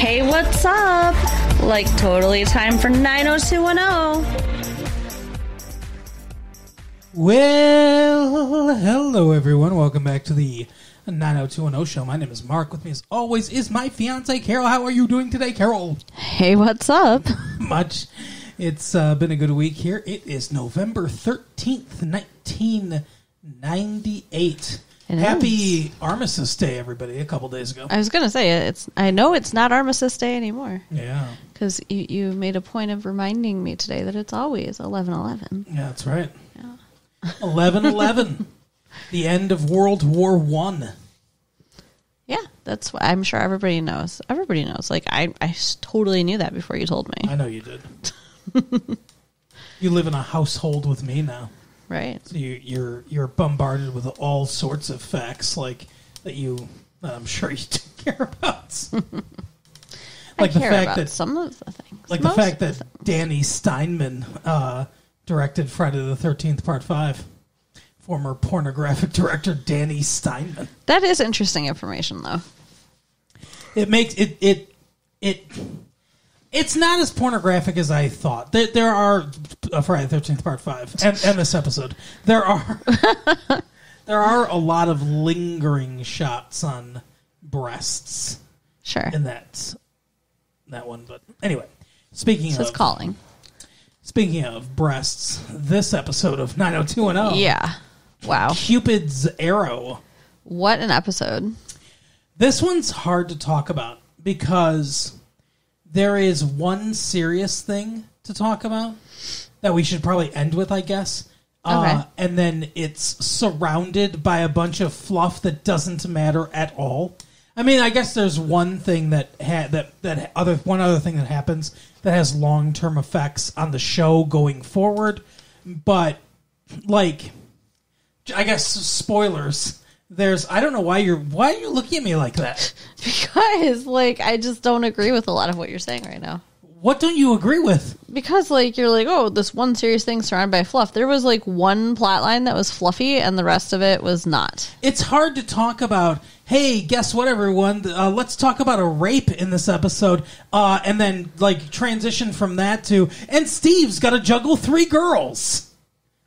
Hey, what's up? Like, totally time for 90210. Well, hello everyone. Welcome back to the 90210 show. My name is Mark. With me as always is my fiance Carol. How are you doing today, Carol? Hey, what's up? Much. It's been a good week here. It is November 13th, 1998. Happy Armistice Day, everybody, a couple days ago. I was going to say, I know it's not Armistice Day anymore. Yeah. Because you made a point of reminding me today that it's always 11/11. Yeah, that's right. Yeah. 11/11. The end of World War I. Yeah, that's what I'm sure everybody knows. Everybody knows. Like, I totally knew that before you told me. I know you did. You live in a household with me now. Right. So you're bombarded with all sorts of facts like that I'm sure you do care about. Like I care about some of the things. Like the fact that Danny Steinman directed Friday the 13th Part 5. Former pornographic director Danny Steinman. That is interesting information, though. It makes it's not as pornographic as I thought. There are Friday the 13th Part 5 and this episode. There are a lot of lingering shots on breasts. Sure. In that one, but anyway, speaking of breasts, this episode of 90210. Yeah. Wow. Cupid's Arrow. What an episode. This one's hard to talk about because there is one serious thing to talk about that we should probably end with, I guess. Okay. And then it's surrounded by a bunch of fluff that doesn't matter at all. I mean, I guess there's one thing one other thing that happens that has long-term effects on the show going forward, but like, I guess spoilers. I don't know why are you looking at me like that? Because I just don't agree with a lot of what you're saying right now. What don't you agree with? Because you're like, oh, this one serious thing surrounded by fluff. There was one plot line that was fluffy and the rest of it was not. It's hard to talk about, hey, guess what, everyone? Let's talk about a rape in this episode. And then transition from that to, and Steve's got to juggle 3 girls.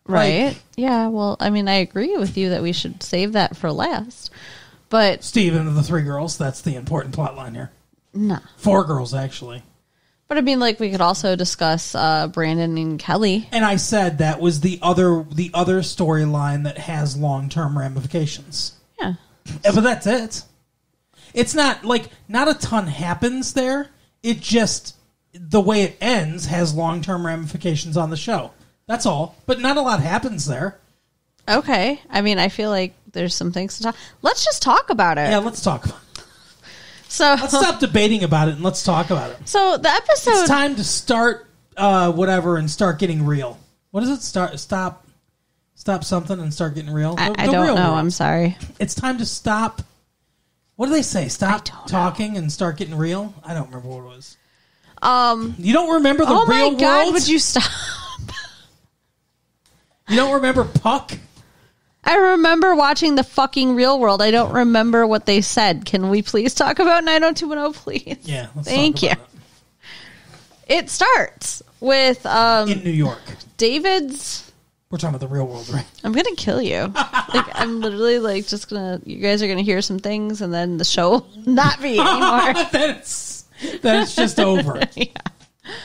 Right. Yeah. Well, I mean, I agree with you that we should save that for last. But Steve and the 3 girls, that's the important plot line here. No. 4 girls, actually. But I mean, we could also discuss Brandon and Kelly. And I said that was the other storyline that has long-term ramifications. Yeah. But that's it. It's not, not a ton happens there. It just, the way it ends has long-term ramifications on the show. That's all. But not a lot happens there. Okay. I mean, I feel like there's some things to talk. Let's just talk about it. Yeah, let's talk about it. So let's stop debating about it and let's talk about it. So the episode... It's time to start whatever and start getting real. What is it? Stop something and start getting real? I don't know. Real. I'm sorry. It's time to stop... What do they say? Stop talking and start getting real? I don't remember what it was. You don't remember the real world? Oh my God, would you stop? You don't remember Puck? I remember watching the fucking Real World. I don't remember what they said. Can we please talk about 90210, please? Yeah, let's Thank you. It starts with... in New York. David's... We're talking about the Real World, right? I'm going to kill you. I'm literally just going to... You guys are going to hear some things and then the show will not be anymore. Then it's just over. Yeah.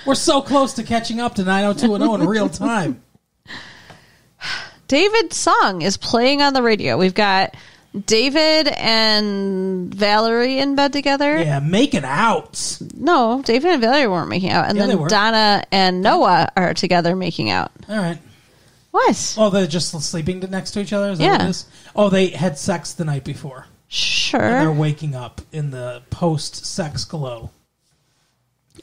We're so close to catching up to 90210 in real time. David's song is playing on the radio. We've got David and Valerie in bed together. Yeah, making out. No, David and Valerie weren't making out. And then Donna and Noah are together making out. All right. What? Oh, they're just sleeping next to each other? Is that what it is? Oh, they had sex the night before. Sure. And they're waking up in the post-sex glow.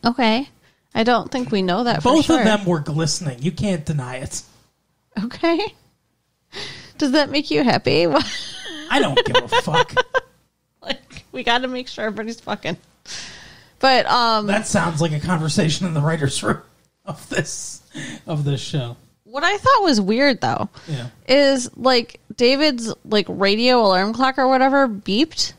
Okay. I don't think we know that Both for sure. of them were glistening. You can't deny it. Okay. Does that make you happy? I don't give a fuck. We got to make sure everybody's fucking. But that sounds like a conversation in the writers' room of this show. What I thought was weird though, is David's radio alarm clock or whatever beeped,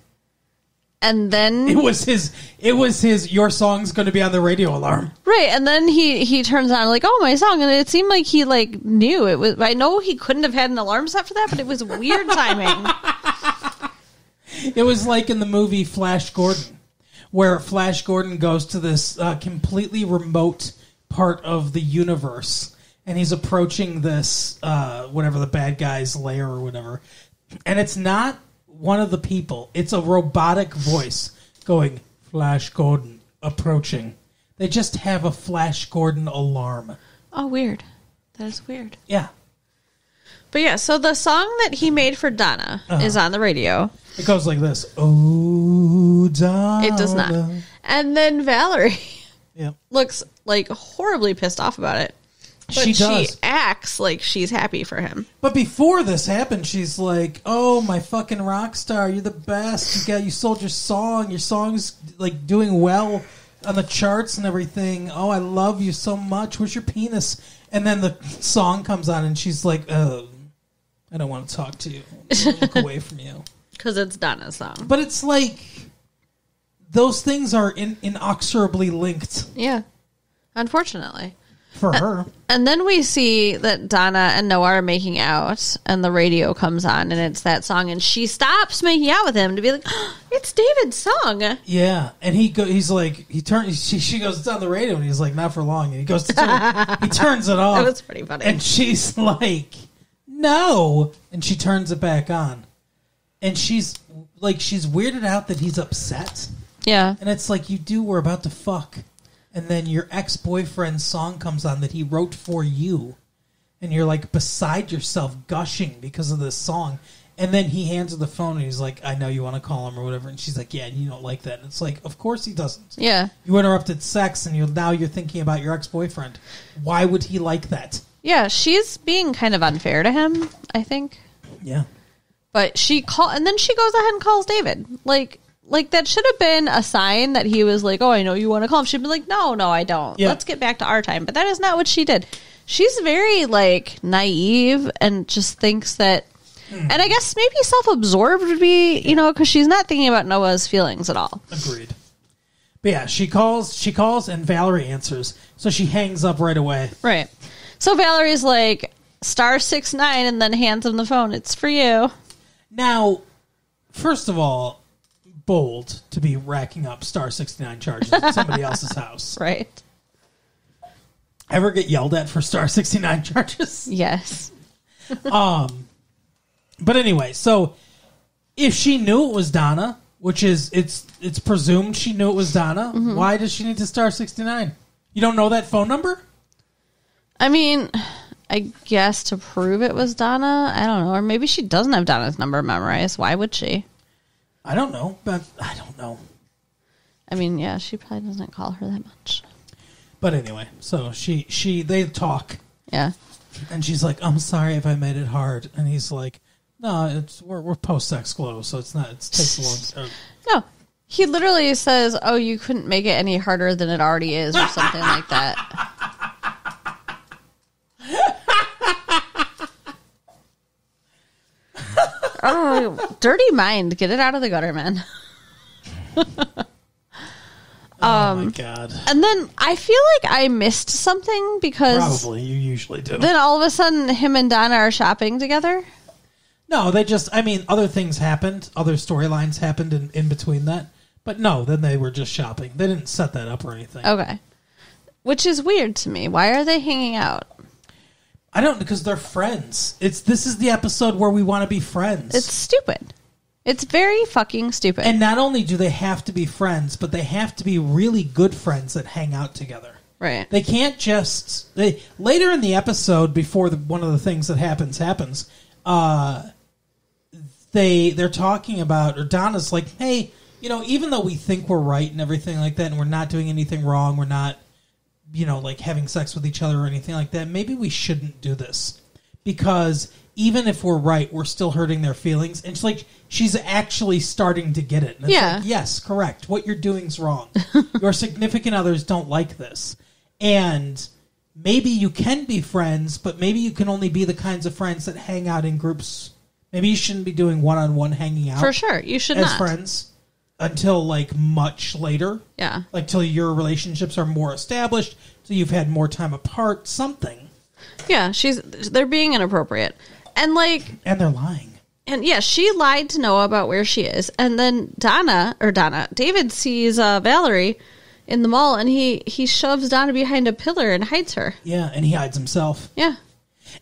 And then it was his your song's going to be on the radio alarm. Right. And then he turns on like, oh, my song. And it seemed like he like knew it was. I know he couldn't have had an alarm set for that, but it was weird timing. It was like in the movie Flash Gordon, where Flash Gordon goes to this completely remote part of the universe, and he's approaching this whatever the bad guy's lair or whatever, and it's not one of the people. It's a robotic voice going, Flash Gordon approaching. They just have a Flash Gordon alarm. Oh, weird. That is weird. Yeah. But yeah, so the song that he made for Donna is on the radio. It goes like this. Oh, Donna. It does not. And then Valerie looks like horribly pissed off about it. But she does. She acts like she's happy for him. But before this happened, she's like, "Oh, my fucking rock star, you're the best. You sold your song. Your song's like doing well on the charts and everything. Oh, I love you so much. Where's your penis?" And then the song comes on, and she's like, "I don't want to talk to you. Look away from you." Because it's Donna's song. But it's like those things are inexorably linked. Yeah, unfortunately. For her. And then we see that Donna and Noah are making out, and the radio comes on, and it's that song, and she stops making out with him to be like, oh, it's David's song. Yeah, and he's like, she goes, it's on the radio, and he's like, not for long, and he goes to he turns it off. That was pretty funny. And she's like, no, and she turns it back on. And she's weirded out that he's upset. Yeah. And it's like, we're about to fuck. And then your ex-boyfriend's song comes on that he wrote for you. And you're like beside yourself gushing because of this song. And then he hands her the phone and he's like, I know you want to call him or whatever. And she's like, yeah, you don't like that. And it's like, of course he doesn't. Yeah. You interrupted sex and now you're thinking about your ex-boyfriend. Why would he like that? Yeah, she's being kind of unfair to him, I think. Yeah. But and then she goes ahead and calls David. Like that should have been a sign that he was like, oh, I know you want to call him. She'd be like, no, I don't. Yeah. Let's get back to our time. But that is not what she did. She's very, naive and just thinks that, and I guess maybe self-absorbed would be, because she's not thinking about Noah's feelings at all. Agreed. But yeah, she calls and Valerie answers. So she hangs up right away. Right. So Valerie's like, *69, and then hands him the phone. It's for you. Now, first of all, bold to be racking up *69 charges at somebody else's house. Right. Ever get yelled at for *69 charges? Yes. But anyway, so if she knew it was Donna, which is it's presumed she knew it was Donna, why does she need to *69? You don't know that phone number? I mean, I guess to prove it was Donna, I don't know. Or maybe she doesn't have Donna's number memorized. Why would she? I don't know, but I don't know. I mean, yeah, she probably doesn't call her that much. But anyway, so they talk. Yeah. And she's like, I'm sorry if I made it hard. And he's like, no, we're post-sex glow, so it takes a long time. No. He literally says, oh, you couldn't make it any harder than it already is, or something like that. Oh, dirty mind. Get it out of the gutter, man. Oh, my God. And then I feel like I missed something because... Probably, you usually do. Then all of a sudden, him and Donna are shopping together? No, other things happened. Other storylines happened in between that. But no, then they were just shopping. They didn't set that up or anything. Okay. Which is weird to me. Why are they hanging out? I don't, because they're friends. This is the episode where we want to be friends. It's stupid. It's very fucking stupid. And not only do they have to be friends, but they have to be really good friends that hang out together. Right. They can't just... later in the episode, before one of the things that happens, they're talking about... Or Donna's like, hey, even though we think we're right and everything like that, and we're not doing anything wrong, we're not, having sex with each other or anything like that, maybe we shouldn't do this. Because... even if we're right, we're still hurting their feelings. And she's actually starting to get it. And it's like, yes, correct. What you're doing's wrong. Your significant others don't like this. And maybe you can be friends, but maybe you can only be the kinds of friends that hang out in groups. Maybe you shouldn't be doing one-on-one hanging out. For sure. You should as not. friends. until like much later. Yeah. Like till your relationships are more established, so you've had more time apart, something. Yeah, they're being inappropriate. And like, and they're lying. And yeah, she lied to Noah about where she is. And then David sees Valerie in the mall, and he shoves Donna behind a pillar and hides her. Yeah, and he hides himself. Yeah.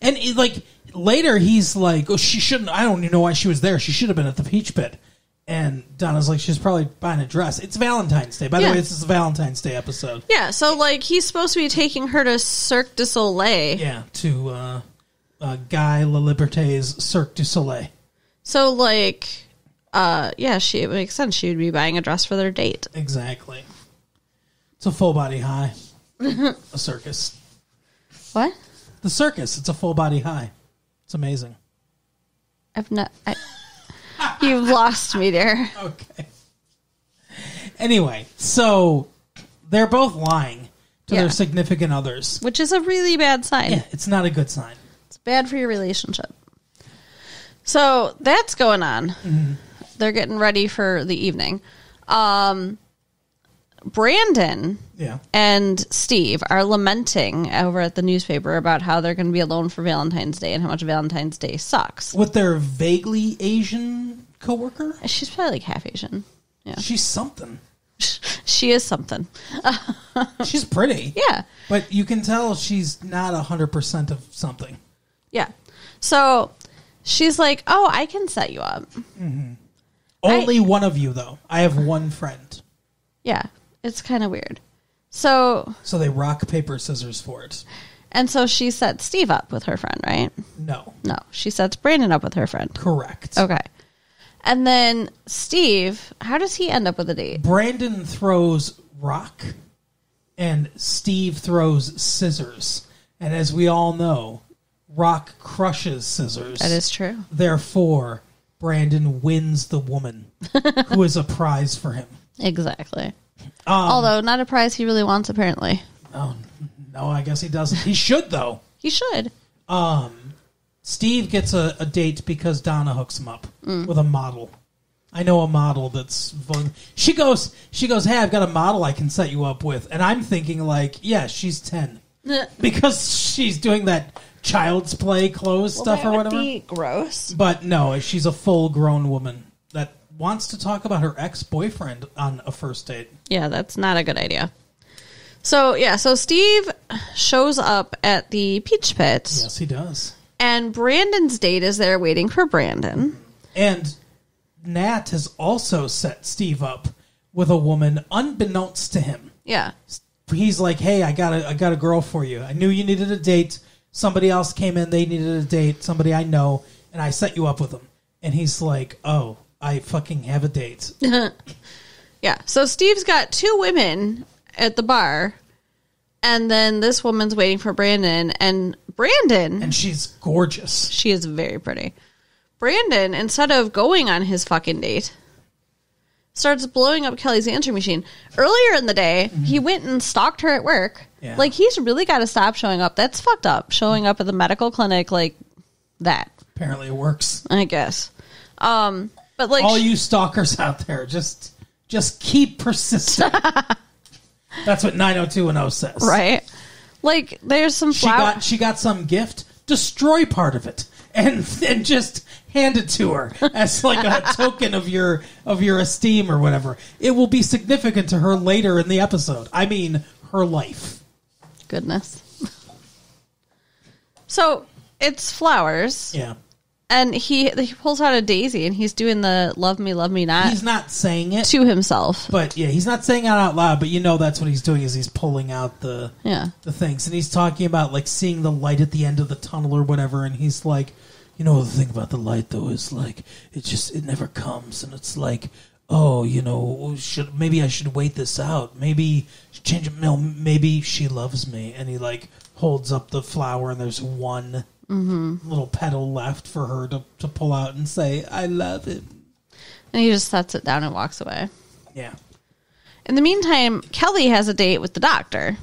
And like later he's like, oh, she shouldn't, I don't even know why she was there. She should have been at the Peach Pit. And Donna's like, she's probably buying a dress. It's Valentine's Day. By the way, this is a Valentine's Day episode. Yeah, so like he's supposed to be taking her to Cirque du Soleil. Yeah, to Guy La Liberté's Cirque du Soleil. So, like, it makes sense. She would be buying a dress for their date. Exactly. It's a full body high. A circus. What? The circus. It's a full body high. It's amazing. You've lost me, dear. Okay. Anyway, so they're both lying to their significant others. Which is a really bad sign. Yeah, it's not a good sign. It's bad for your relationship. So that's going on. Mm-hmm. They're getting ready for the evening. Brandon and Steve are lamenting over at the newspaper about how they're going to be alone for Valentine's Day and how much Valentine's Day sucks. With their vaguely Asian coworker? She's probably like half Asian. Yeah, she's something. She is something. She's pretty. Yeah. But you can tell she's not 100% of something. Yeah. So she's like, oh, I can set you up. Mm-hmm. Only one of you, though. I have one friend. Yeah. It's kind of weird. So they rock, paper, scissors for it. And so she sets Steve up with her friend, right? No. She sets Brandon up with her friend. Correct. Okay. And then Steve, how does he end up with a date? Brandon throws rock and Steve throws scissors. And as we all know, rock crushes scissors. That is true. Therefore, Brandon wins the woman who is a prize for him. Exactly. Although not a prize he really wants, apparently. Oh, no, I guess he doesn't. He should, though. He should. Steve gets a date because Donna hooks him up with a model. I know a model that's... She goes, hey, I've got a model I can set you up with. And I'm thinking, like, yeah, she's 10. Because she's doing that child's play clothes stuff or whatever. That would be gross. But no, she's a full-grown woman that wants to talk about her ex-boyfriend on a first date. Yeah, that's not a good idea. So Steve shows up at the Peach Pit. Yes, he does. And Brandon's date is there waiting for Brandon. And Nat has also set Steve up with a woman unbeknownst to him. Yeah. He's like, hey, I got a girl for you. I knew you needed a date. Somebody else came in, they needed a date. Somebody I know, and I set you up with them. And he's like, oh, I fucking have a date. Yeah. So Steve's got two women at the bar, and then this woman's waiting for Brandon, and she's gorgeous. She is very pretty. Brandon, instead of going on his fucking date, starts blowing up Kelly's answering machine. Earlier in the day, he went and stalked her at work. Yeah. Like, he's really got to stop showing up. That's fucked up. Showing up at the medical clinic like that. Apparently it works. I guess. But like, all you stalkers out there, just keep persisting. That's what 90210 says. Right. Like, there's some flower. She got some gift. Destroy part of it and just hand it to her as like a token of your esteem or whatever. It will be significant to her later in the episode. I mean, her life. Goodness. So it's flowers. Yeah. And he pulls out a daisy and he's doing the love me not. He's not saying it to himself. But yeah, he's not saying it out loud, but you know that's what he's doing is he's pulling out the things. And he's talking about like seeing the light at the end of the tunnel or whatever, and he's like, you know, the thing about the light though is like it never comes, and it's like, oh, you know, maybe I should wait this out. Maybe change it. No, maybe she loves me. And he like holds up the flower and there's one little petal left for her to pull out and say, I love him. And he just sets it down and walks away. Yeah. In the meantime, Kelly has a date with the doctor.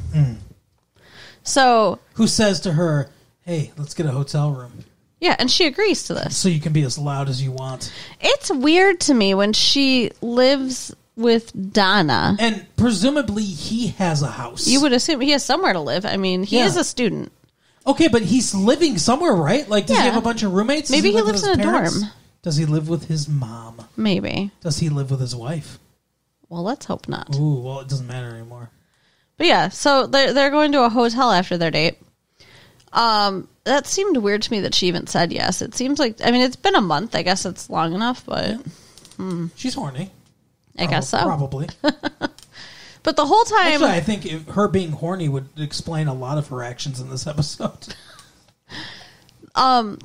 So, who says to her, hey, let's get a hotel room. Yeah, and she agrees to this. So you can be as loud as you want. It's weird to me when she lives with Donna. And presumably he has a house. You would assume he has somewhere to live. I mean, he Yeah. is a student. Okay, but he's living somewhere, right? Like, does he Yeah. have a bunch of roommates? Does Maybe he live with lives his in a parents? dorm. Does he live with his mom? Maybe. Does he live with his wife? Well, let's hope not. Ooh, well, it doesn't matter anymore. But yeah, so they're going to a hotel after their date. That seemed weird to me that she even said yes. It seems like, I mean, it's been a month. I guess it's long enough, but She's horny. I guess so. Probably. But the whole time, Actually, I think her being horny would explain a lot of her actions in this episode.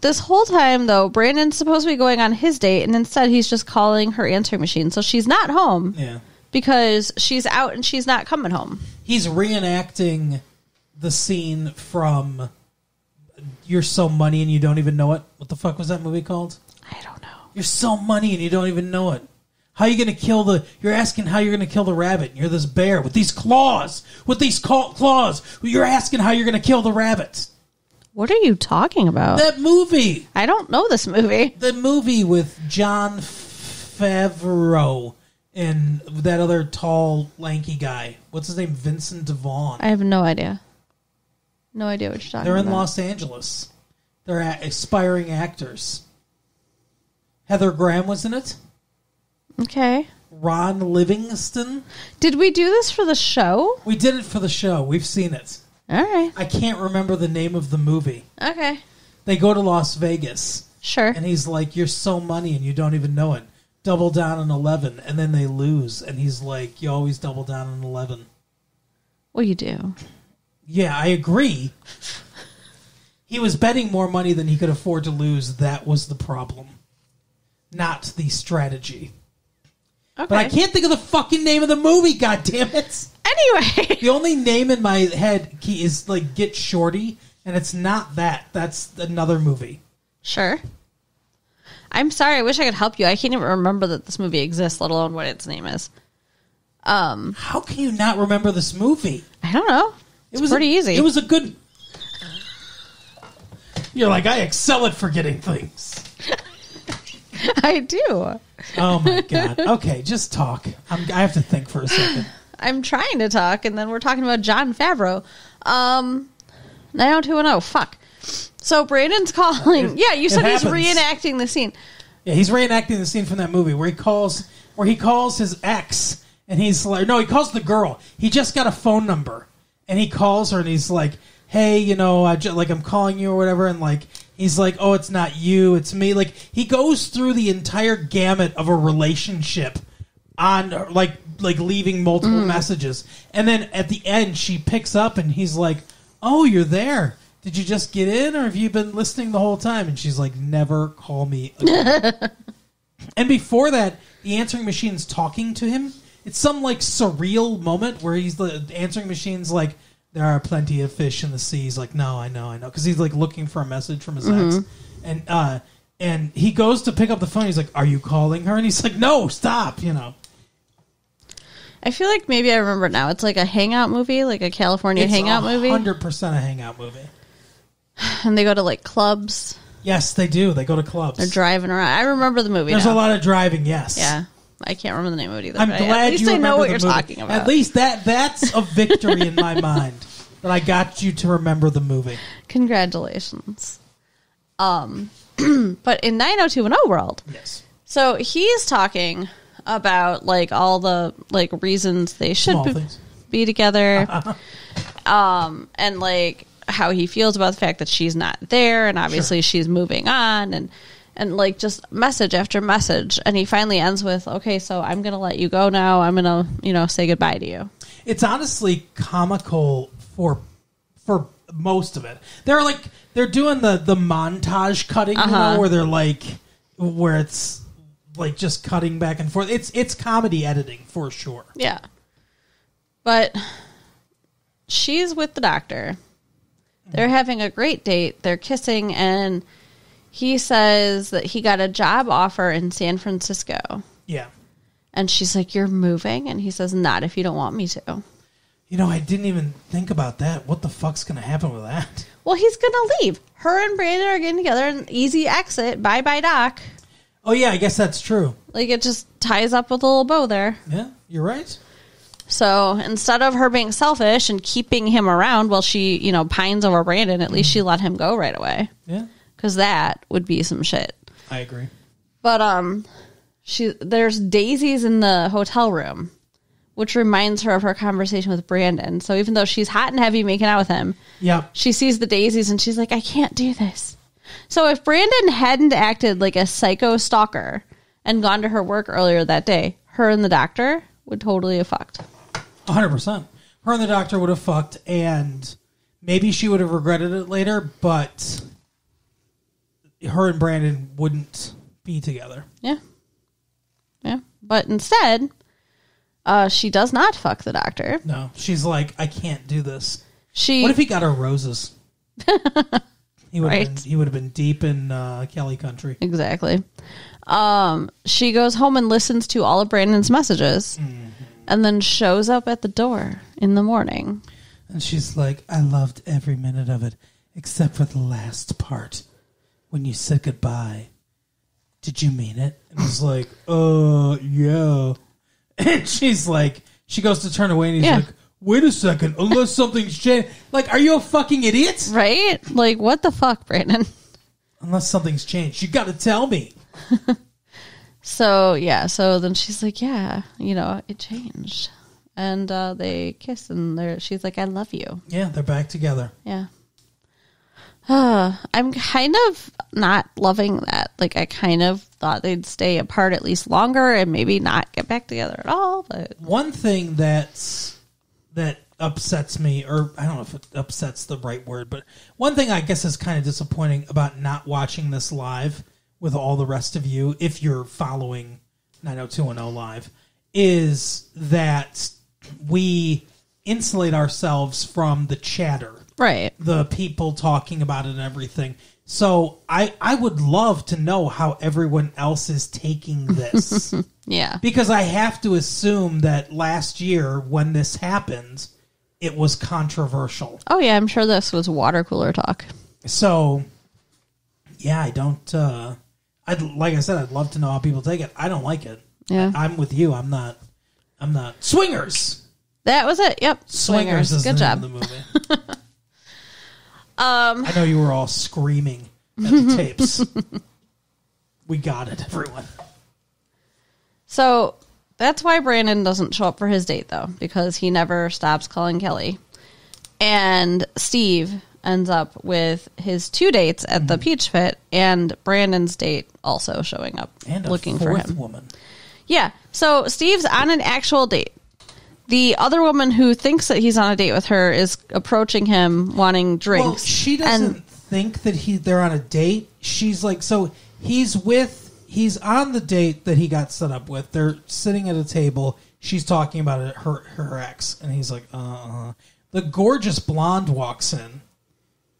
this whole time though, Brandon's supposed to be going on his date, and instead he's just calling her answering machine. So she's not home Yeah. because she's out and she's not coming home. He's reenacting the scene from You're So Money and You Don't Even Know It. What the fuck was that movie called? I don't know. You're so money and you don't even know it. How are you going to kill the... You're asking how you're going to kill the rabbit. And you're this bear with these claws. With these claws. You're asking how you're going to kill the rabbit. What are you talking about? That movie. I don't know this movie. The movie with John Favreau and that other tall, lanky guy. What's his name? Vincent DeVaughn. I have no idea. No idea what you're talking They're about. in Los Angeles. They're aspiring actors. Heather Graham was in it. Okay. Ron Livingston. Did we do this for the show? We did it for the show. We've seen it. All right. I can't remember the name of the movie. Okay. They go to Las Vegas, Sure. and he's like, "You're so money, and you don't even know it. Double down on 11," and then they lose, and he's like, "You always double down on 11." Well, you do. Yeah, I agree. He was betting more money than he could afford to lose. That was the problem, not the strategy. Okay. But I can't think of the fucking name of the movie. God damn it! Anyway. The only name in my head is like Get Shorty, and it's not that. That's another movie. Sure. I'm sorry. I wish I could help you. I can't even remember that this movie exists, let alone what its name is. How can you not remember this movie? I don't know. It was pretty easy. It was a good... You're like, I excel at forgetting things. I do. Oh my God. Okay, just talk. I have to think for a second. I'm trying to talk, and then we're talking about John Favreau. 90210. Fuck. So Brandon's calling. Yeah, you said he's happens. reenacting the scene. Yeah, he's reenacting the scene from that movie where he calls his ex, and he's like, no, he calls the girl. He just got a phone number, and he calls her, and he's like, hey, you know, I'm calling you or whatever, and like, he's like, oh, it's not you, it's me. Like, he goes through the entire gamut of a relationship on like leaving multiple messages, and then at the end, she picks up, and he's like, oh, you're there. Did you just get in, or have you been listening the whole time? And she's like, never call me again. And before that, the answering machine's talking to him. It's some like surreal moment where the answering machine's like, there are plenty of fish in the sea. He's like, no, I know. Because he's like looking for a message from his ex. And he goes to pick up the phone. He's like, are you calling her? And he's like, no, stop, you know. I feel like maybe I remember it now. It's like a hangout movie, like a California hangout movie. 100% a hangout movie. And they go to like clubs. Yes, they do. They go to clubs. They're driving around. I remember the movie. There's now. a lot of driving, yes. Yeah. I can't remember the name of it either. I'm but glad at least you I remember know what the you're movie. talking about. At least that's a victory in my mind that I got you to remember the movie. Congratulations. But in 90210 world, Yes. so he's talking about like all the like reasons they should Small things. be together, and like how he feels about the fact that she's not there, and obviously she's moving on, and like just message after message, and he finally ends with, "Okay, so I'm gonna let you go now. I'm gonna say goodbye to you." It's honestly comical for most of it. They're doing the montage cutting, you know, where they're like where it's like just cutting back and forth. It's comedy editing for sure. Yeah. But she's with the doctor. They're having a great date. They're kissing, and he says that he got a job offer in San Francisco. Yeah. And she's like, "You're moving?" And he says, "Not if you don't want me to." You know, I didn't even think about that. What the fuck's going to happen with that? Well, he's going to leave. Her and Brandon are getting together, an easy exit. Bye-bye, Doc. Oh, yeah, I guess that's true. Like, it just ties up with a little bow there. Yeah, you're right. So instead of her being selfish and keeping him around while she, pines over Brandon, at least she let him go right away. Yeah. Because that would be some shit. I agree. But there's daisies in the hotel room, which reminds her of her conversation with Brandon. So even though she's hot and heavy making out with him, yep, she sees the daisies and she's like, I can't do this. So if Brandon hadn't acted like a psycho stalker and gone to her work earlier that day, her and the doctor would totally have fucked. 100%. Her and the doctor would have fucked, and maybe she would have regretted it later, but her and Brandon wouldn't be together. Yeah. Yeah. But instead, she does not fuck the doctor. No. She's like, I can't do this. What if he got her roses? He would Right. he would have been deep in Kelly country. Exactly. She goes home and listens to all of Brandon's messages and then shows up at the door in the morning. And she's like, I loved every minute of it, except for the last part. When you said goodbye. Did you mean it? And he's like, yeah. And she's like, she goes to turn away and he's like, wait a second, unless something's changed. Like, are you a fucking idiot? Right? Like, what the fuck, Brandon? Unless something's changed. You got to tell me. So then she's like, it changed. And they kiss and she's like, I love you. Yeah, they're back together. Yeah. I'm kind of not loving that. Like, I kind of thought they'd stay apart at least longer and maybe not get back together at all. But one thing that upsets me, or I don't know if it upsets the right word, but one thing I guess is kind of disappointing about not watching this live with all the rest of you, if you're following 90210 live, is that we insulate ourselves from the chatter. right. The people talking about it and everything. So I would love to know how everyone else is taking this. Yeah. Because I have to assume that last year when this happened, it was controversial. Oh, yeah. I'm sure this was water cooler talk. So, yeah, I don't... like I said, I'd love to know how people take it. I don't like it. Yeah. I'm with you. I'm not... Swingers! That was it. Yep. Swingers is Good the job. name of the movie. I know you were all screaming at the tapes. We got it, everyone. So that's why Brandon doesn't show up for his date, though, because he never stops calling Kelly. And Steve ends up with his 2 dates at the Peach Pit and Brandon's date also showing up And a looking for fourth him. woman. Yeah. So Steve's on an actual date. The other woman who thinks that he's on a date with her is approaching him wanting drinks. Well, she doesn't think that they're on a date. She's like, so he's on the date that he got set up with. They're sitting at a table. She's talking about it, her ex, and he's like, The gorgeous blonde walks in,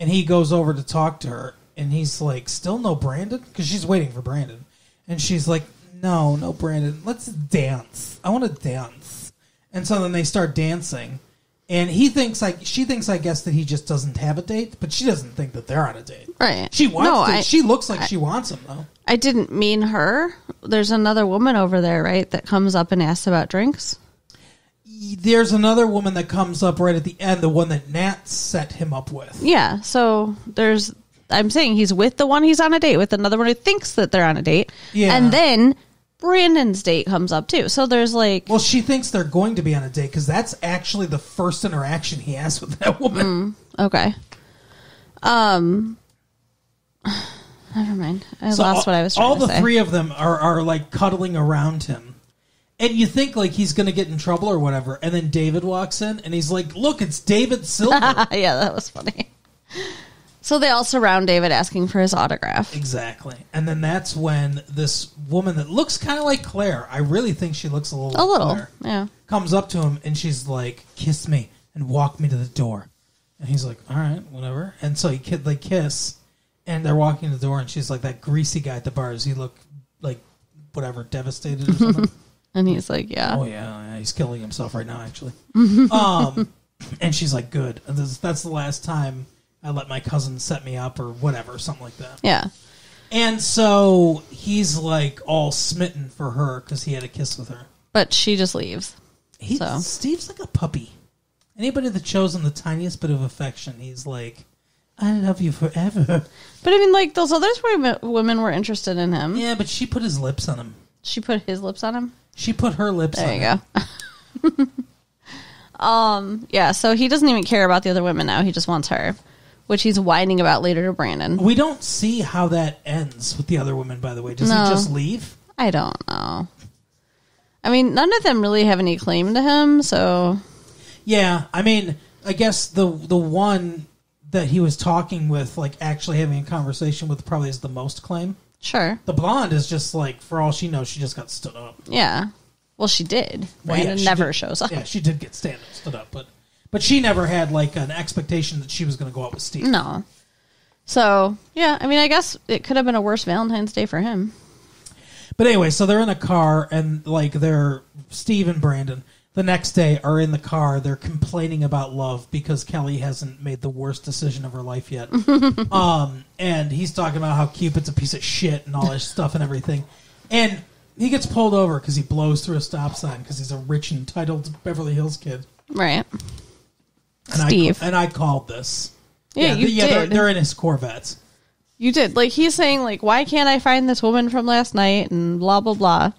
and he goes over to talk to her, and he's like, still no Brandon? Because she's waiting for Brandon. And she's like, no Brandon. Let's dance. I want to dance. And so then they start dancing, and she thinks, I guess, that he just doesn't have a date, but she doesn't think that they're on a date. Right. She wants she looks like she wants him, though. I didn't mean her. There's another woman over there, right, that comes up and asks about drinks? There's another woman that comes up right at the end, the one that Nat set him up with. Yeah, so I'm saying he's with the one he's on a date with, another one who thinks that they're on a date. Yeah. And then Brandon's date comes up, too. So there's like... Well, she thinks they're going to be on a date, because that's actually the first interaction he has with that woman. Okay. Never mind. I lost what I was trying to say. All the three of them are like cuddling around him. And you think like he's going to get in trouble or whatever. And then David walks in and he's like, look, it's David Silver. Yeah, that was funny. So they all surround David asking for his autograph. Exactly. And then that's when this woman that looks kind of like Claire, I really think she looks a little like Claire, yeah, comes up to him and she's like, kiss me and walk me to the door. And he's like, all right, whatever. And so they kiss and they're walking to the door and she's like, that greasy guy at the bar, does he look like whatever, devastated or something? And he's like, yeah. Oh, yeah, he's killing himself right now, actually. And she's like, good. And that's the last time I let my cousin set me up or whatever, something like that. Yeah. And so he's like all smitten for her because he had a kiss with her. But she just leaves. Steve's like a puppy. Anybody that shows him the tiniest bit of affection, he's like, I love you forever. But I mean, like, those other women were interested in him. Yeah, but she put his lips on him. She put his lips on him? She put her lips on him. There you go. Yeah, so he doesn't even care about the other women now. He just wants her, which he's whining about later to Brandon. We don't see how that ends with the other women, by the way. Does he just leave? I don't know. I mean, none of them really have any claim to him, so... Yeah, I mean, I guess the one that he was talking with, like, actually having a conversation with probably is the most claim. Sure. The blonde is just like, for all she knows, she just got stood up. Yeah. Well, she did. Brandon she never did, shows up. Yeah, she did get stood up, but she never had, like, an expectation that she was going to go out with Steve. No. So, yeah, I mean, I guess it could have been a worse Valentine's Day for him. But anyway, so they're in a car, and, like, Steve and Brandon, the next day, are in the car. They're complaining about love because Kelly hasn't made the worst decision of her life yet. And he's talking about how Cupid's a piece of shit and all this stuff and everything. And he gets pulled over because he blows through a stop sign because he's a rich, entitled Beverly Hills kid. Right. And Steve. I called this. Yeah, you did. They're in his Corvettes. You did. Like, he's saying, like, why can't I find this woman from last night and blah, blah, blah.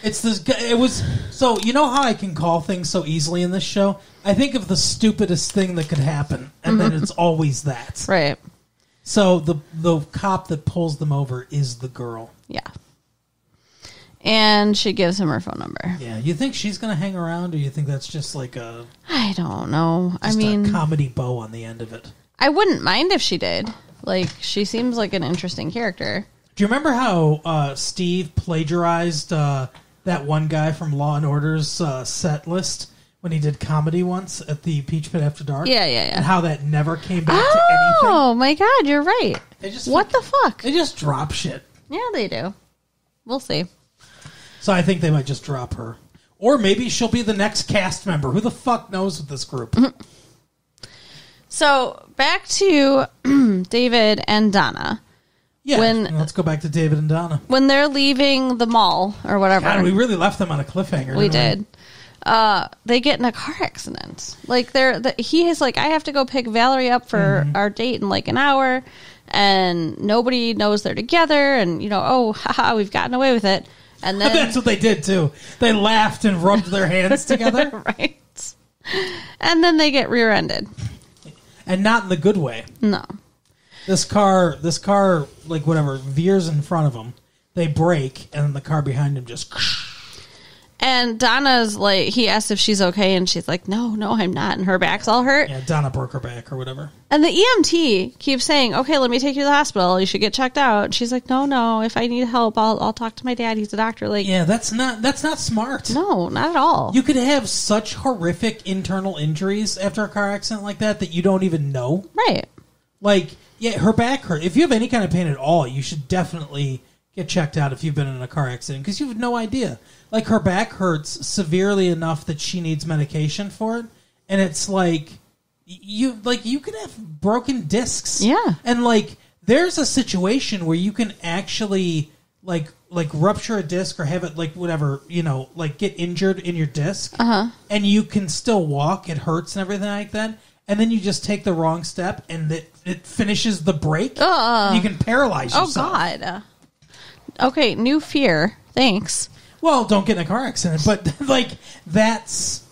It's this. It was so. You know how I can call things so easily in this show? I think of the stupidest thing that could happen, and then it's always that. Right. So the cop that pulls them over is the girl. Yeah. And she gives him her phone number. Yeah. You think she's going to hang around, or you think that's just like I don't know. a comedy bow on the end of it? I wouldn't mind if she did. Like, she seems like an interesting character. Do you remember how Steve plagiarized that one guy from Law and Order's set list when he did comedy once at the Peach Pit After Dark? Yeah. And how that never came back to anything? Oh, my God, you're right. What the fuck? They just drop shit. Yeah, they do. We'll see. So I think they might just drop her. Or maybe she'll be the next cast member. Who the fuck knows with this group? So, back to David and Donna. Yeah, let's go back to David and Donna. When they're leaving the mall or whatever. God, we really left them on a cliffhanger. We did. They get in a car accident. Like, he is like, I have to go pick Valerie up for our date in like an hour, and nobody knows they're together, and, oh, haha, we've gotten away with it. And then that's what they did, too. They laughed and rubbed their hands together. Right. And then they get rear-ended. And not in the good way. No. This car, like, whatever, veers in front of them. They brake, and then the car behind them just... And Donna's like, he asked if she's okay, and she's like, no, I'm not, and her back's all hurt. Yeah, Donna broke her back or whatever. And the EMT keeps saying, okay, let me take you to the hospital. You should get checked out. And she's like, no, if I need help, I'll talk to my dad. He's a doctor. Like, yeah, that's not smart. No, not at all. You could have such horrific internal injuries after a car accident like that you don't even know. Right. Like, yeah, her back hurt. If you have any kind of pain at all, you should definitely get checked out if you've been in a car accident, because you have no idea. Like, her back hurts severely enough that she needs medication for it, and it's like you could have broken discs. Yeah. And like, there's a situation where you can actually like rupture a disc or have it like whatever, like get injured in your disc, and you can still walk. It hurts and everything like that. And then you just take the wrong step, and it finishes the break. You can paralyze yourself. Oh, God. Okay, new fear. Thanks. Well, don't get in a car accident, but like that's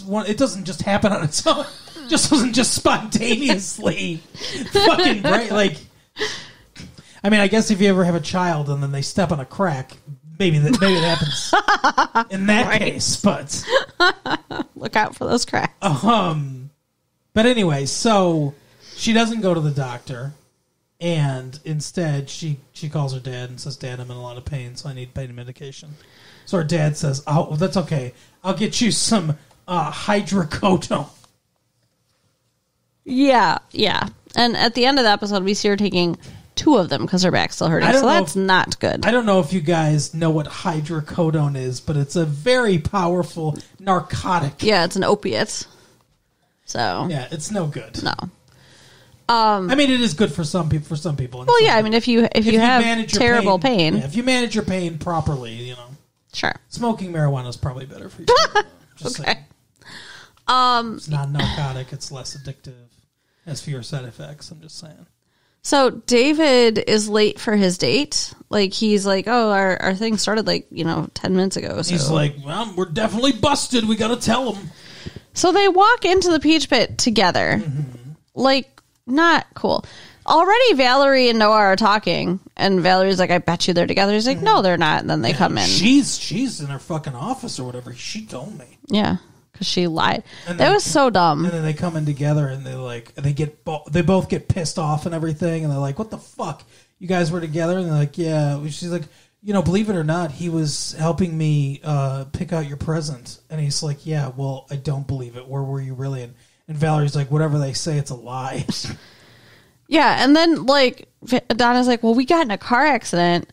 one. It doesn't just happen on its own. It just doesn't just spontaneously fucking break. Like, I mean, I guess if you ever have a child and then they step on a crack, maybe that happens in that case. But look out for those cracks. But anyway, so she doesn't go to the doctor. And instead, she calls her dad and says, Dad, I'm in a lot of pain, so I need pain medication. So her dad says, oh, that's okay. I'll get you some hydrocodone. Yeah. And at the end of the episode, we see her taking 2 of them because her back's still hurting. So that's not good. I don't know if you guys know what hydrocodone is, but it's a very powerful narcotic. Yeah, it's an opiate. So. Yeah, it's no good. No. I mean, it is good for some people. Well, yeah. I mean, if you have terrible pain, if you manage your pain properly, you know, sure. Smoking marijuana is probably better for you. Just okay. saying. It's not narcotic. It's less addictive. Has fewer side effects. I'm just saying. So David is late for his date. Like, he's like, oh, our thing started 10 minutes ago. So. He's like, well, we're definitely busted. We got to tell him. So they walk into the peach pit together. Like, not cool. Already Valerie and Noah are talking, and Valerie's like, I bet you they're together. He's like, no, they're not. And then they come in. She's in her fucking office or whatever. She told me. Yeah, because she lied. That was so dumb. And then they come in together, and they both get pissed off and everything, and they're like, what the fuck? You guys were together? And they're like, yeah. She's like, believe it or not, he was helping me pick out your present. And he's like, yeah, well, I don't believe it. Where were you really? And Valerie's like, whatever they say, it's a lie. Yeah, and then Donna's like, well, we got in a car accident,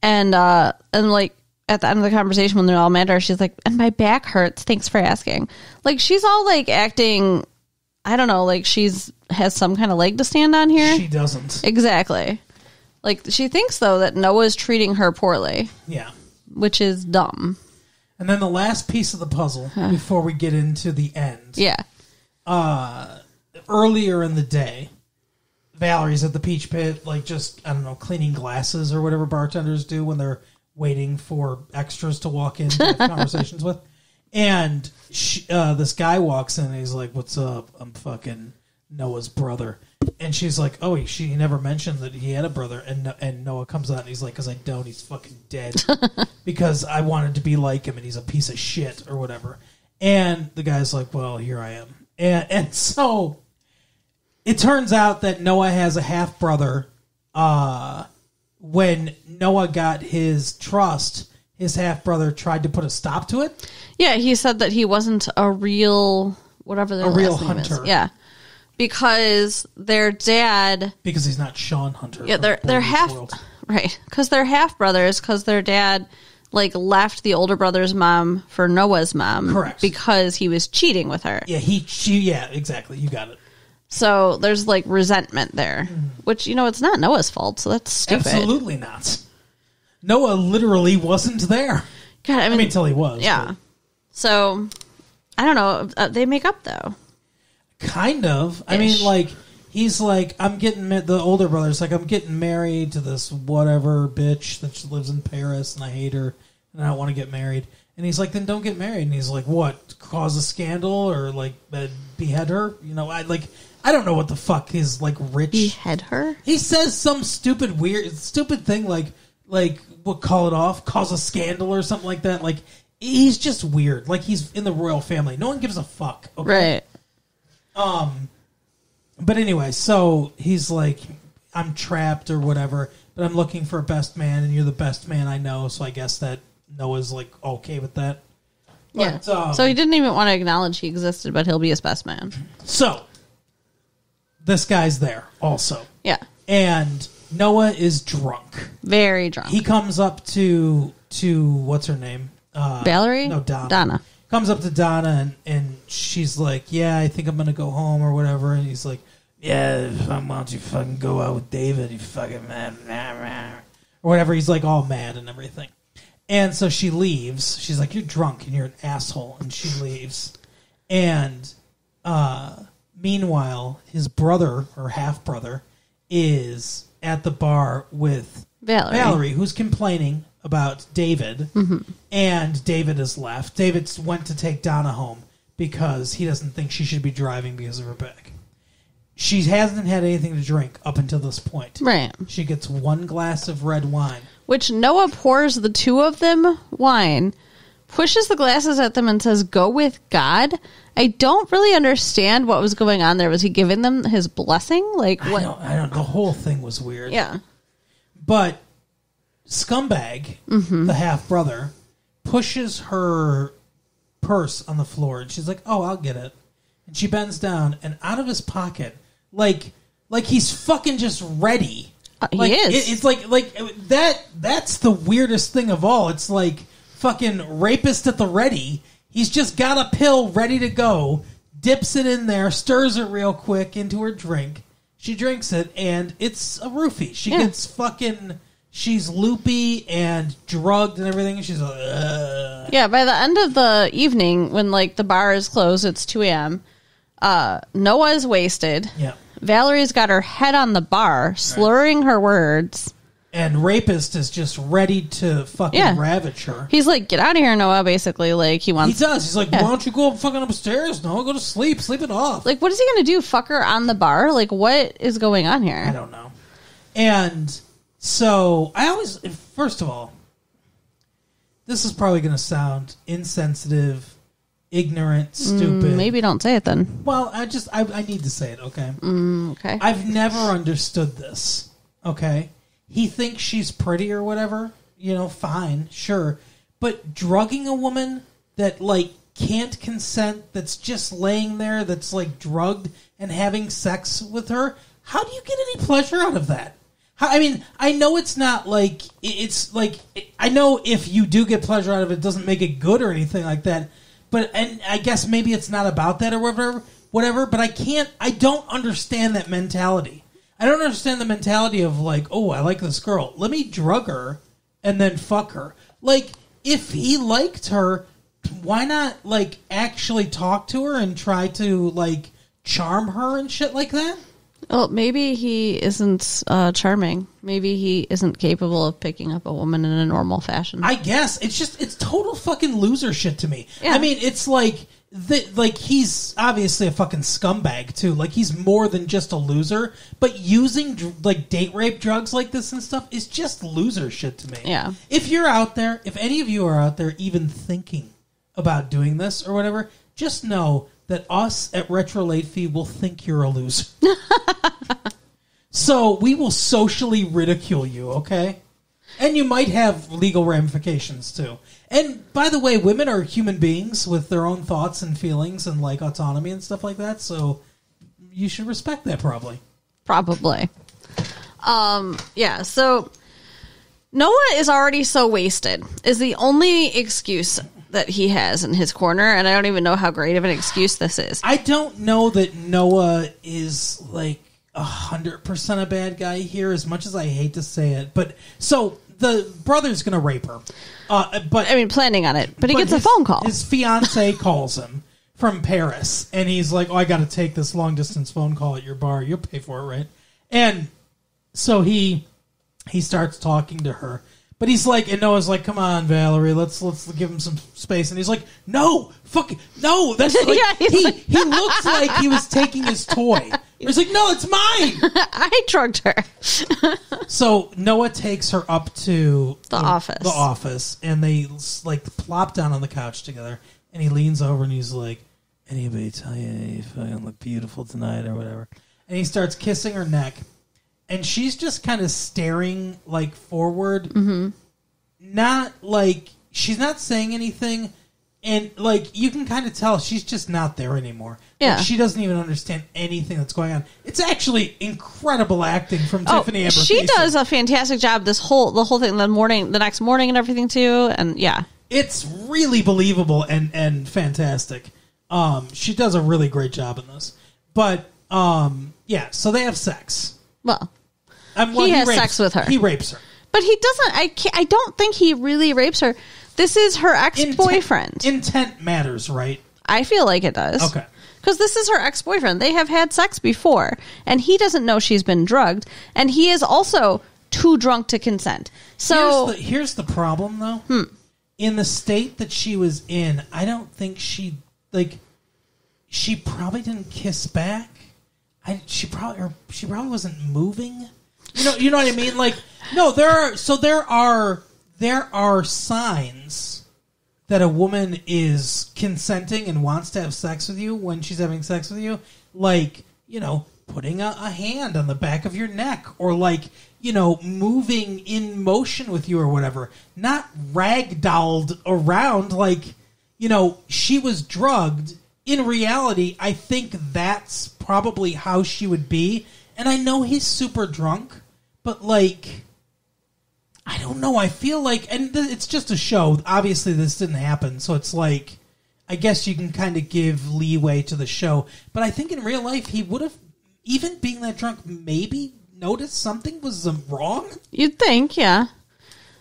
and at the end of the conversation when they're all mad at her, she's like, and my back hurts. Thanks for asking. Like, she's all acting, I don't know, like she's has some kind of leg to stand on here. She doesn't. Exactly. Like, she thinks though that Noah's treating her poorly. Yeah, which is dumb. And then the last piece of the puzzle before we get into the end. Yeah. Earlier in the day, Valerie's at the Peach Pit, cleaning glasses or whatever bartenders do when they're waiting for extras to walk in to have conversations with. And this guy walks in and he's like, what's up? I'm fucking Noah's brother. And she's like, oh, he never mentioned that he had a brother. And Noah comes out and he's like, because I don't, he's fucking dead. Because I wanted to be like him and he's a piece of shit or whatever. And the guy's like, well, here I am. And so it turns out that Noah has a half-brother. When Noah got his trust, his half-brother tried to put a stop to it. Yeah, he said that he wasn't a real, whatever their real last name hunter. is. Yeah. Because their dad... Because he's not Sean Hunter. Yeah, they're half... Right. Because they're half-brothers, because their dad... left the older brother's mom for Noah's mom. Correct. Because he was cheating with her. Yeah, yeah, exactly. You got it. So there's resentment there, which, it's not Noah's fault. So that's stupid. Absolutely not. Noah literally wasn't there. God, I mean, until he was. Yeah. But. So I don't know. They make up though. Kind of. I mean, he's like, the older brother's like, I'm getting married to this whatever bitch that lives in Paris and I hate her and I don't want to get married. And he's like, then don't get married. And he's like, what? Cause a scandal or behead her? I don't know what the fuck his rich. Behead her? He says some stupid thing we'll call it off, cause a scandal or something like that. He's just weird. He's in the royal family. No one gives a fuck. Okay? Right. But anyway, so he's like, I'm trapped or whatever, but I'm looking for a best man, and you're the best man I know, so I guess that Noah's okay with that. Yeah. But, so he didn't even want to acknowledge he existed, but he'll be his best man. So, this guy's there also. Yeah. And Noah is drunk. Very drunk. He comes up to what's her name? Valerie? No, Donna. Donna. Comes up to Donna and she's like, yeah, I think I'm going to go home or whatever. And he's like, yeah, why don't you fucking go out with David, you fucking man. Or whatever. He's all mad and everything. And so she leaves. She's like, you're drunk and you're an asshole. And she leaves. And meanwhile, his brother or half-brother is at the bar with Valerie, who's complaining about David, and David has left. David went to take Donna home because he doesn't think she should be driving because of her back. She hasn't had anything to drink up until this point. Right. She gets one glass of red wine. Which Noah pours the two of them wine, pushes the glasses at them and says, go with God. I don't really understand what was going on there. Was he giving them his blessing? What? I don't. The whole thing was weird. Yeah. But Scumbag, the half-brother, pushes her purse on the floor, and she's like, oh, I'll get it. And she bends down, and out of his pocket, like he's fucking just ready. He is. It's that's the weirdest thing of all. It's like fucking rapist at the ready. He's just got a pill ready to go, dips it in there, stirs it real quick into her drink. She drinks it, and it's a roofie. She gets fucking... She's loopy and drugged and everything. She's like, ugh. Yeah, by the end of the evening, when, like, the bar is closed, it's 2 a.m., Noah is wasted. Yeah. Valerie's got her head on the bar, slurring her words. And Rapist is just ready to fucking ravage her. He's like, get out of here, Noah, basically. Like, he wants... He does. He's like, why don't you go fucking upstairs, Noah? Go to sleep. Sleep it off. Like, what is he going to do? Fuck her on the bar? Like, what is going on here? I don't know. And... So, I always, first of all, this is probably going to sound insensitive, ignorant, stupid. Maybe don't say it then. Well, I need to say it, okay? Okay. I've never understood this, okay? He thinks she's pretty or whatever, fine, sure. But drugging a woman that, like, can't consent, that's just laying there, that's, like, drugged and having sex with her, how do you get any pleasure out of that? I mean, I know it's not like, it's like, I know if you do get pleasure out of it, it doesn't make it good or anything like that, and I guess maybe it's not about that or whatever, but I don't understand that mentality. I don't understand the mentality of like, oh, I like this girl, let me drug her and then fuck her. Like, if he liked her, why not, like, actually talk to her and try to, like, charm her and shit like that? Well, maybe he isn't charming. Maybe he isn't capable of picking up a woman in a normal fashion. I guess. It's total fucking loser shit to me. Yeah. I mean, it's like he's obviously a fucking scumbag, too. Like, he's more than just a loser. But using, like, date rape drugs like this and stuff is just loser shit to me. Yeah. If you're out there, if any of you are out there even thinking about doing this or whatever, just know that us at Retro Late Fee will think you're a loser. So we will socially ridicule you, okay? And you might have legal ramifications, too. And, by the way, women are human beings with their own thoughts and feelings and, like, autonomy and stuff like that, so you should respect that, probably. Probably. Yeah, so Noah is already so wasted is the only excuse that he has in his corner, and I don't even know how great of an excuse this is. I don't know that Noah is, like, 100% a bad guy here, as much as I hate to say it. But, so, the brother's going to rape her. But I mean, planning on it. But he gets a phone call. His fiancée calls him from Paris, and he's like, oh, I got to take this long-distance phone call at your bar. You'll pay for it, right? And so he starts talking to her. But he's like, and Noah's like, come on, Valerie, let's give him some space. And he's like, no, fuck, no. That's like, Yeah, he looks like he was taking his toy. He's like, no, it's mine. I drugged her. So Noah takes her up to The office, and they like plop down on the couch together. And he leans over and he's like, anybody tell you you fucking look beautiful tonight or whatever? And he starts kissing her neck. And she's just kind of staring, like, forward. Mm-hmm. Not, like, she's not saying anything. And, like, you can kind of tell she's just not there anymore. Yeah. Like, she doesn't even understand anything that's going on. It's actually incredible acting from Tiffany Amber She Thiessen. does a fantastic job the whole thing, the next morning and everything, too. And, yeah. It's really believable and fantastic. She does a really great job in this. But, yeah, so they have sex. Well, he has sex with her. He rapes her. But he doesn't. I don't think he really rapes her. This is her ex-boyfriend. Intent matters, right? I feel like it does. Okay. Because this is her ex-boyfriend. They have had sex before. And he doesn't know she's been drugged. And he is also too drunk to consent. So here's the problem, though. In the state that she was in, I don't think she probably didn't kiss back. She probably wasn't moving. You know what I mean? Like, no, there are signs that a woman is consenting and wants to have sex with you when she's having sex with you, like, putting a hand on the back of your neck, or like, moving in motion with you or whatever. Not ragdolled around like, she was drugged. In reality, I think that's probably how she would be. And I know he's super drunk, but, like, I don't know. I feel like, and it's just a show. Obviously, this didn't happen, so it's like, I guess you can kind of give leeway to the show. But I think in real life, he would have even being that drunk, maybe noticed something was wrong. You'd think, yeah.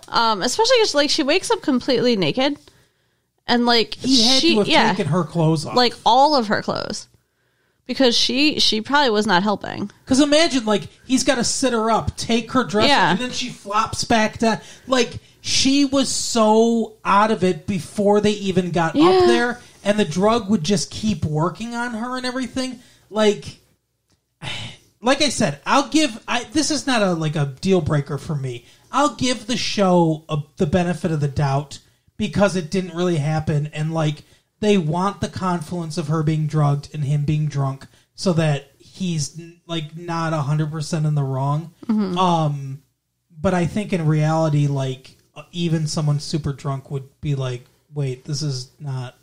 Especially because, like, she wakes up completely naked, and like he had to have taken her clothes off, like all of her clothes, because she probably was not helping. Because imagine, like, he's got to sit her up, take her dress, off, and then she flops back down. Like, she was so out of it before they even got up there, and the drug would just keep working on her and everything. Like I said, this is not a deal breaker for me. I'll give the show the benefit of the doubt because it didn't really happen, and like they want the confluence of her being drugged and him being drunk so that he's like not 100% in the wrong. Mm-hmm. But I think in reality, like even someone super drunk would be like, "Wait, this is not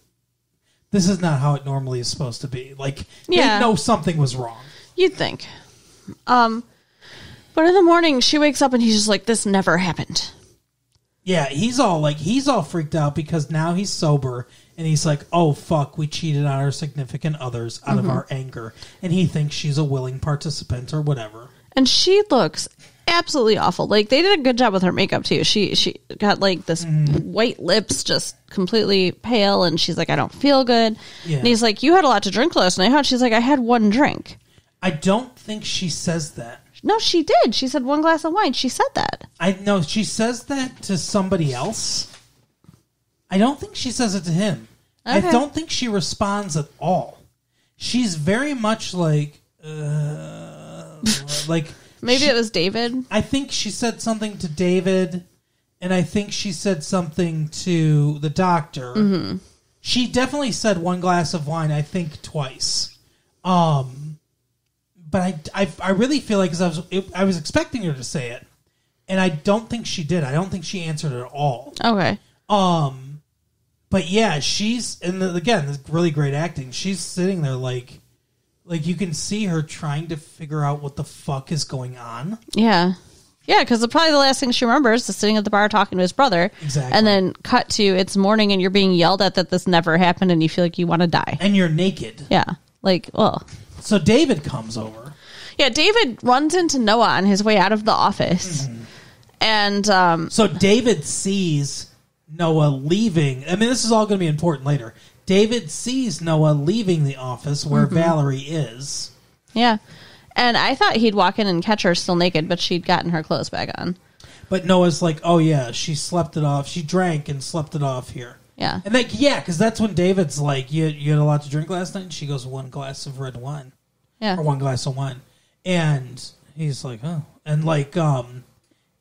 how it normally is supposed to be." Like they know something was wrong. You'd think. But in the morning, she wakes up and he's just like, "This never happened." Yeah, he's all freaked out because now he's sober and he's like, "Oh fuck, we cheated on our significant others out of our anger," and he thinks she's a willing participant or whatever. And she looks absolutely awful. Like they did a good job with her makeup too. She got like this white lips, just completely pale, and she's like, "I don't feel good." Yeah. And he's like, "You had a lot to drink last night, huh?" She's like, "I had one drink." I don't think she says that. No, she did. She said 1 glass of wine. She said that. I know. She says that to somebody else. I don't think she says it to him. Okay. I don't think she responds at all. She's very much like... like maybe it was David. I think she said something to David, and I think she said something to the doctor. Mm-hmm. She definitely said 1 glass of wine, I think, twice. But I really feel like I was expecting her to say it, and I don't think she did. I don't think she answered at all. Okay. But yeah, she's again, this really great acting. She's sitting there like you can see her trying to figure out what the fuck is going on. Yeah. Yeah, because probably the last thing she remembers is sitting at the bar talking to his brother. Exactly. And then cut to it's morning and you're being yelled at that this never happened and you feel like you want to die. And you're naked. Yeah. Like, well. So David comes over. Yeah, David runs into Noah on his way out of the office. Mm-hmm. And so David sees Noah leaving. I mean, this is all going to be important later. David sees Noah leaving the office where Valerie is. Yeah. And I thought he'd walk in and catch her still naked, but she'd gotten her clothes back on. But Noah's like, "Oh yeah, she slept it off. She drank and slept it off here." Yeah. And like, yeah, because that's when David's like, you had a lot to drink last night? And she goes, 1 glass of red wine. Yeah. Or 1 glass of wine. And he's like, "Oh." And like, and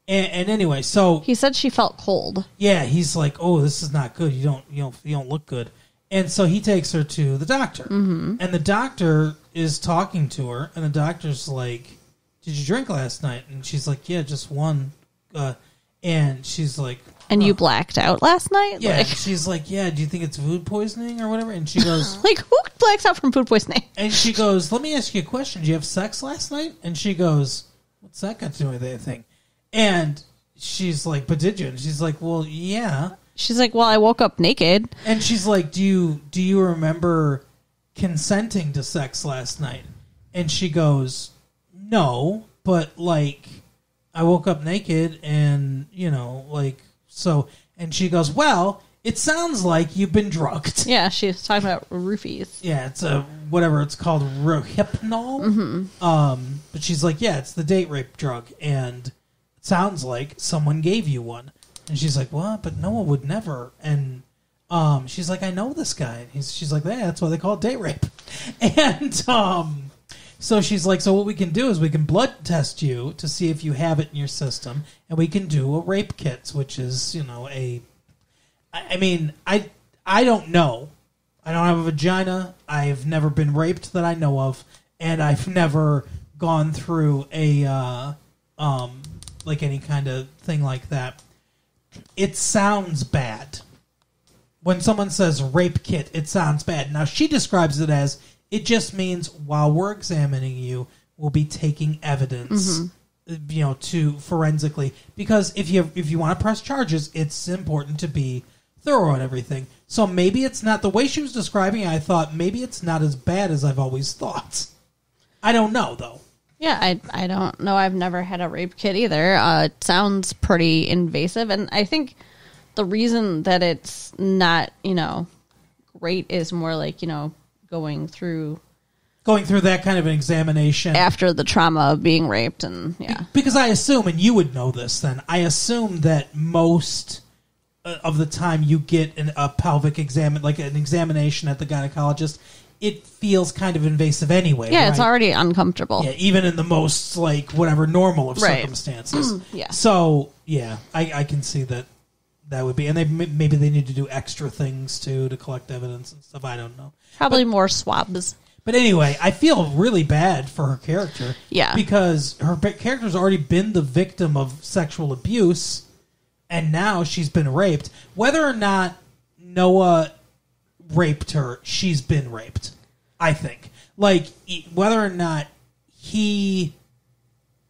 anyway, so he said she felt cold. Yeah, he's like, "Oh, this is not good. You don't look good." And so he takes her to the doctor. Mm-hmm. And the doctor is talking to her, and the doctor's like, "Did you drink last night?" And she's like, "Yeah, just one." And she's like, "And you blacked out last night?" Yeah. Like, she's like, "Yeah, do you think it's food poisoning or whatever?" And she goes, "Like, who blacks out from food poisoning?" And she goes, "Let me ask you a question. Did you have sex last night?" And she goes, "What's that got to do with anything?" And she's like, "But did you?" And she's like, "Well, yeah." She's like, "Well, I woke up naked." And she's like, Do you remember consenting to sex last night?" And she goes, "No, but like I woke up naked and, like so." And she goes, "Well, it sounds like you've been drugged." Yeah, she was talking about roofies. Yeah, it's whatever it's called, Rohypnol. Mm-hmm. But she's like, "Yeah, it's the date rape drug, and it sounds like someone gave you one." And she's like, "What? But Noah would never." And she's like, "I know this guy." She's like, "Yeah, that's why they call it date rape." And so she's like, "So what we can do is we can blood test you to see if you have it in your system, and we can do a rape kit, which is, I mean, I don't know. I don't have a vagina. I've never been raped that I know of, and I've never gone through a like any kind of thing like that. It sounds bad. When someone says rape kit, it sounds bad. Now, she describes it as, it just means while we're examining you, we'll be taking evidence, to forensically. Because if you want to press charges, it's important to be thorough and everything. So maybe it's not, the way she was describing it, I thought maybe it's not as bad as I've always thought. I don't know, though. Yeah, I don't know. I've never had a rape kit either. It sounds pretty invasive, and I think the reason that it's not, great is more like, going through that kind of an examination after the trauma of being raped, and because I assume, and you would know this then, I assume that most of the time you get a pelvic like an examination at the gynecologist, it feels kind of invasive anyway. Yeah, right? It's already uncomfortable. Yeah, even in the most normal of right. circumstances. Yeah. So yeah, I can see that would be, and maybe they need to do extra things too to collect evidence and stuff. I don't know. Probably more swabs. But anyway, I feel really bad for her character. Yeah. Because her character's already been the victim of sexual abuse, and now she's been raped. Whether or not Noah raped her, she's been raped, I think. Like, whether or not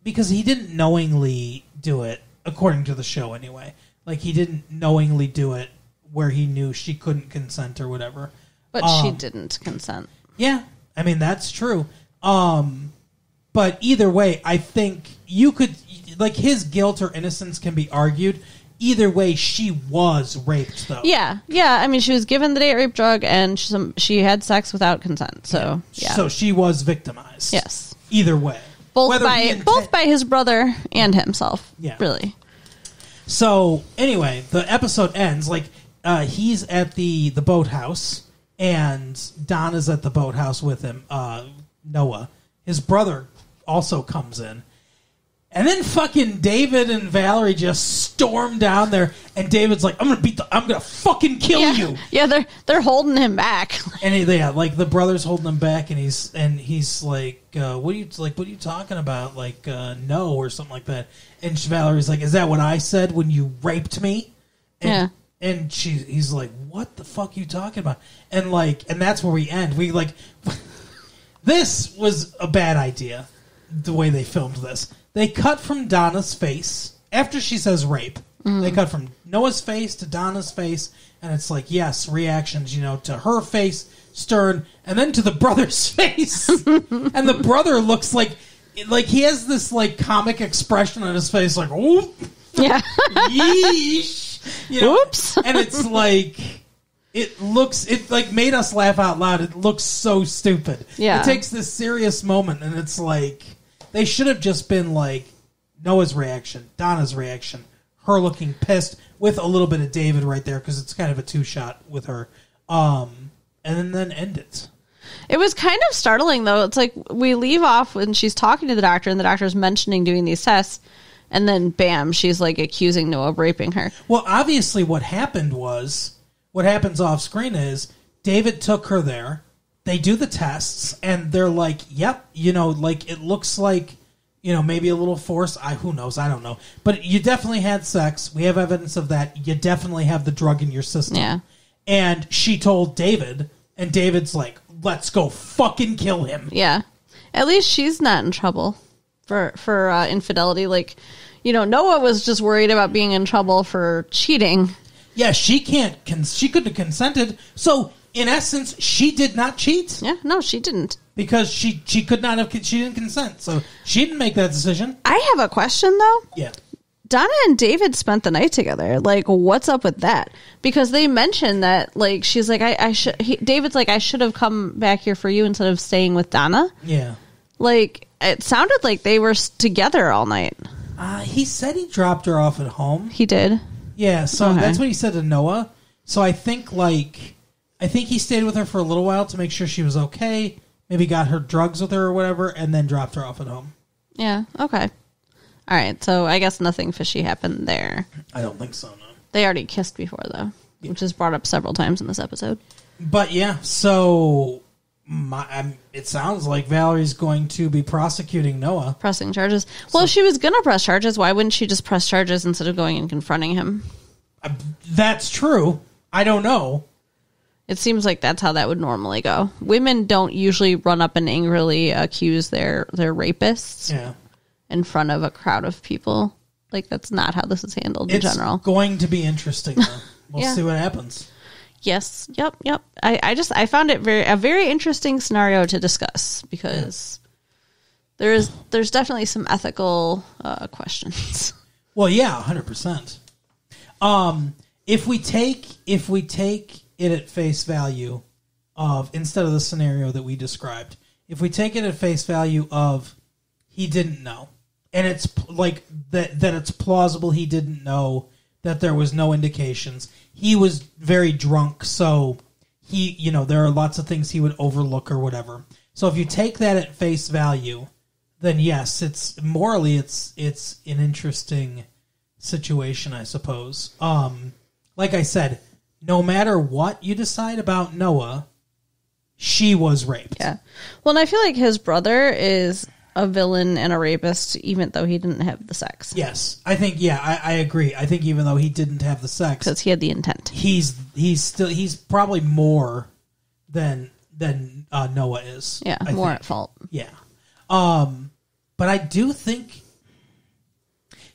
because he didn't knowingly do it, according to the show anyway. Like, he didn't knowingly do it where he knew she couldn't consent or whatever. But she didn't consent. Yeah, I mean, that's true. But either way, I think you could, like, his guilt or innocence can be argued. Either way, she was raped, though. Yeah. I mean, she was given the date rape drug, and she had sex without consent. So, yeah. So she was victimized. Yes. Either way. Both by his brother and himself. Yeah. Really. So, anyway, the episode ends, like, he's at the boathouse, and Donna's at the boathouse with him, Noah. His brother also comes in. And then fucking David and Valerie just storm down there, and David's like, I'm gonna fucking kill you. Yeah, they're holding him back. And the brother's holding him back, and he's like, what are you talking about? Like, no, or something like that. And Valerie's like, is that what I said when you raped me? And, and he's like, what the fuck are you talking about? And that's where we end. We this was a bad idea, the way they filmed this. They cut from Donna's face after she says rape. Mm. They cut from Noah's face to Donna's face, and it's like, yes, reactions, to her face, stern, and then to the brother's face. And the brother looks like he has this comic expression on his face, like, oh, yeah, yeesh, oops. And it's it made us laugh out loud. It looks so stupid. Yeah, it takes this serious moment, and it's like. They should have just been like Noah's reaction, Donna's reaction, her looking pissed with a little bit of David right there because it's kind of a two-shot with her, and then end it. It was kind of startling, though. It's like we leave off when she's talking to the doctor, and the doctor's mentioning doing these tests, and then bam, she's accusing Noah of raping her. Well, obviously what happens off screen is David took her there. They do the tests, and they're like, yep, it looks like, maybe a little force. Who knows? I don't know. But you definitely had sex. We have evidence of that. You definitely have the drug in your system. Yeah. And she told David, and David's like, let's go fucking kill him. Yeah. At least she's not in trouble for infidelity. Noah was just worried about being in trouble for cheating. Yeah, she couldn't have consented. So, in essence, she did not cheat. Yeah, no, she didn't. Because she could not have, she didn't consent. So she didn't make that decision. I have a question, though. Yeah. Donna and David spent the night together. What's up with that? Because they mentioned that, she's like, David's like, I should have come back here for you instead of staying with Donna. Yeah. It sounded like they were together all night. He said he dropped her off at home. He did? Yeah, so that's what he said to Noah. So I think, he stayed with her for a little while to make sure she was okay, maybe got her drugs with her or whatever, and then dropped her off at home. Yeah, okay. All right, so I guess nothing fishy happened there. I don't think so, no. They already kissed before, though, which is brought up several times in this episode. But yeah, so it sounds like Valerie's going to be prosecuting Noah. Pressing charges. Well, if she was going to press charges, why wouldn't she just press charges instead of going and confronting him? That's true. I don't know. It seems like that's how that would normally go. Women don't usually run up and angrily accuse their rapists in front of a crowd of people. That's not how this is handled in general. It's going to be interesting, though. We'll see what happens. Yes. Yep. I found it a very interesting scenario to discuss because there's definitely some ethical questions. Well, yeah, 100%. If we take it at face value of, instead of the scenario that we described, if we take it at face value of he didn't know, and it's like that it's plausible he didn't know, that there was no indications. He was very drunk, so he, there are lots of things he would overlook or whatever. So if you take that at face value, then yes, it's morally it's an interesting situation, I suppose. Like I said, no matter what you decide about Noah, she was raped. Yeah. Well, and I feel like his brother is a villain and a rapist, even though he didn't have the sex. Yes, I think. Yeah, I agree. I think even though he didn't have the sex, because he had the intent, he's probably more than Noah is. Yeah, I more think. at fault. Yeah, but I do think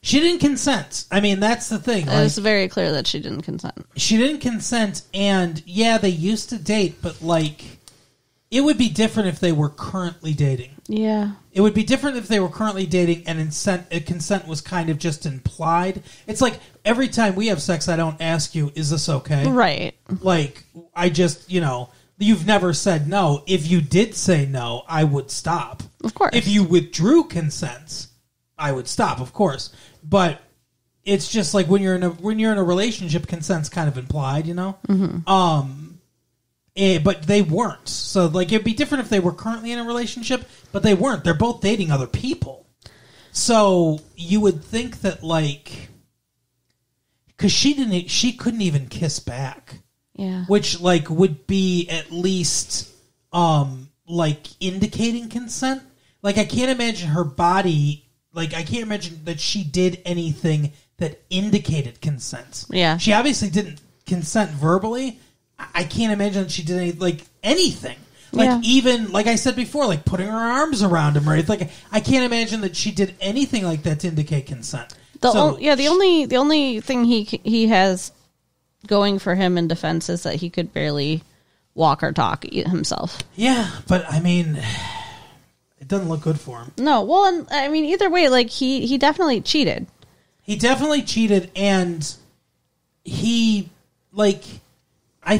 she didn't consent. I mean, that's the thing. It was very clear that she didn't consent. She didn't consent, and yeah, they used to date, but it would be different if they were currently dating. Yeah. It would be different if they were currently dating and consent was kind of just implied. It's like every time we have sex, I don't ask you, is this okay? Right. Like, I just, you've never said no. If you did say no, I would stop. Of course. If you withdrew consent, I would stop, of course. But it's just like when you're in a relationship, consent's kind of implied, Mm-hmm. But they weren't. So, it'd be different if they were currently in a relationship, but they weren't. They're both dating other people. So, you would think that, because she couldn't even kiss back. Yeah. Which, would be at least, indicating consent. I can't imagine her body, I can't imagine that she did anything that indicated consent. Yeah. She obviously didn't consent verbally. I can't imagine that she did anything. Even, like I said before, putting her arms around him, right? I can't imagine that she did anything like that to indicate consent. The only thing he has going for him in defense is that he could barely walk or talk himself. Yeah, but I mean, it doesn't look good for him. No, well, and I mean, either way, he definitely cheated. He definitely cheated, and he I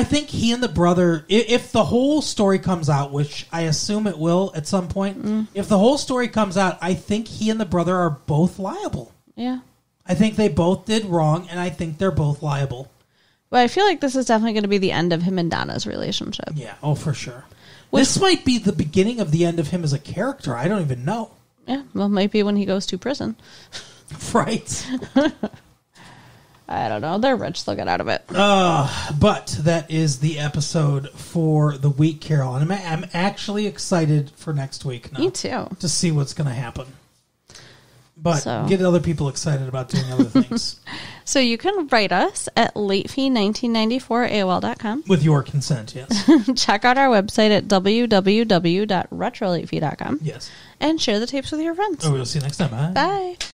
think he and the brother, if the whole story comes out, which I assume it will at some point, if the whole story comes out, I think he and the brother are both liable. Yeah. I think they both did wrong, and I think they're both liable. But I feel like this is definitely going to be the end of him and Donna's relationship. Yeah, oh, for sure. This might be the beginning of the end of him as a character. I don't even know. Yeah, well, might be when he goes to prison. Right. I don't know. They're rich. They'll get out of it. But that is the episode for the week, Carol. And I'm actually excited for next week now. Me too. To see what's going to happen. But get other people excited about doing other things. So you can write us at latefee1994@AOL.com. With your consent, yes. Check out our website at www.retrolatefee.com. Yes. And share the tapes with your friends. Oh, we'll see you next time. Bye. Bye.